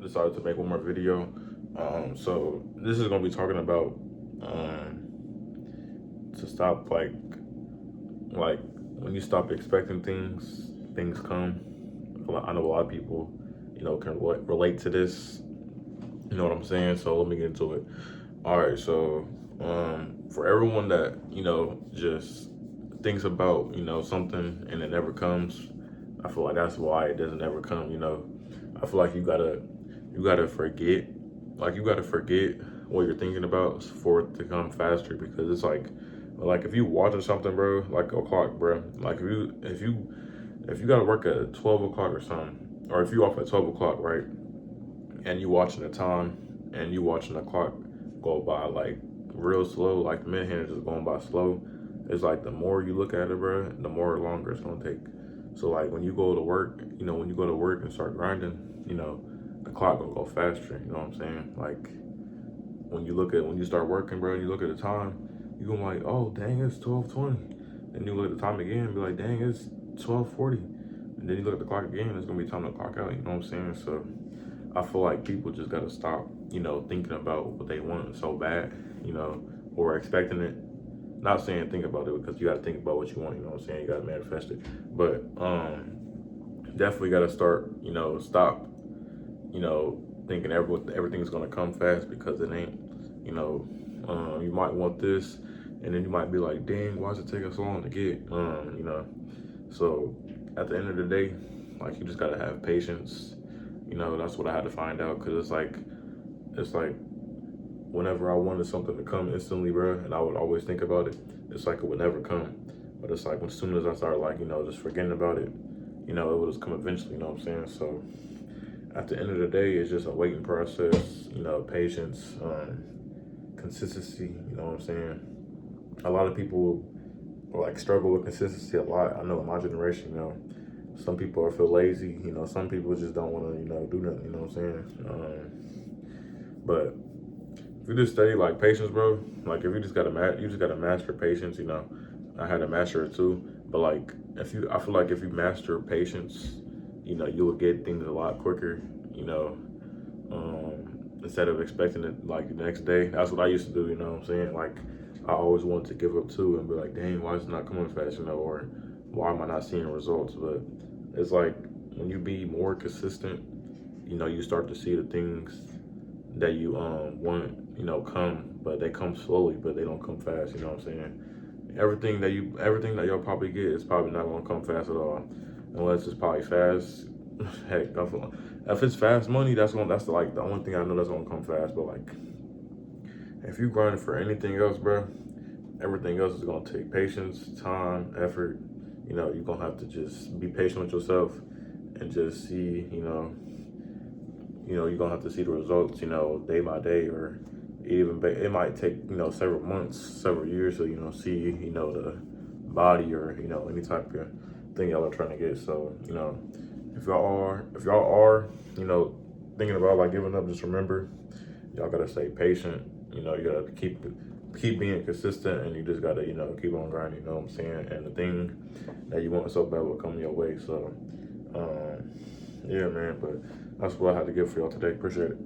decided to make one more video. So this is gonna be talking about to stop like when you stop expecting things, things come. I know a lot of people, can relate to this. You know what I'm saying? So let me get into it. All right, so for everyone that just thinks about something and it never comes, I feel like that's why it doesn't ever come. I feel like you gotta forget, what you're thinking about for it to come faster, because it's like if you watching something, bro, like a clock, bro, like if you gotta work at 12 o'clock or something, or if you off at 12 o'clock, right, and you watching the time and you watching the clock go by like real slow, like the minute hand is just going by slow. It's like the more you look at it, bro, the more longer it's gonna take. So like when you go to work, when you go to work and start grinding, the clock gonna go faster. You know what I'm saying? Like when you start working, bro, and you look at the time, you gonna like, oh dang, it's 12:20. Then you look at the time again and be like, dang, it's 12:40. And then you look at the clock again, it's gonna be time to clock out. You know what I'm saying? So I feel like people just gotta stop, thinking about what they want so bad, or expecting it. Not saying think about it, because you gotta think about what you want, you know what I'm saying? You gotta manifest it. But definitely gotta start, stop, thinking everything's gonna come fast, because it ain't. You might want this, and then you might be like, dang, why does it take us so long to get? So at the end of the day, like, you just gotta have patience. That's what I had to find out, because it's like whenever I wanted something to come instantly, bro, and I would always think about it, it's like it would never come. But it's like as soon as I started, like, just forgetting about it, it would just come eventually, you know what I'm saying? So at the end of the day, it's just a waiting process, patience, consistency, you know what I'm saying? A lot of people like struggle with consistency a lot. I know in my generation, some people feel lazy, some people just don't want to, do nothing, you know what I'm saying? But if you just stay like patience, bro, like if you just gotta master patience, I had to master it too. But like I feel like if you master patience, you will get things a lot quicker, instead of expecting it like the next day. That's what I used to do, you know what I'm saying? Like I always wanted to give up too and be like, dang, why is it not coming fast, or why am I not seeing results? But it's like when you be more consistent, you start to see the things that you want, come, but they come slowly, but they don't come fast, you know what I'm saying? Everything that you'll probably get is probably not gonna come fast at all. Unless it's probably fast. Heck, if it's fast money, that's like the only thing I know that's gonna come fast. But like if you grinding for anything else, bro, everything else is gonna take patience, time, effort. You're gonna have to just be patient with yourself and just see, you're gonna have to see the results, day by day, or it might take, several months, several years to, see, the body, or, any type of thing y'all are trying to get. So, if y'all are, thinking about like giving up, just remember, y'all gotta stay patient. You gotta keep being consistent, and you just gotta, keep on grinding, you know what I'm saying? And the thing that you want so bad will come your way. So, yeah, man, but that's what I had to give for y'all today. Appreciate it.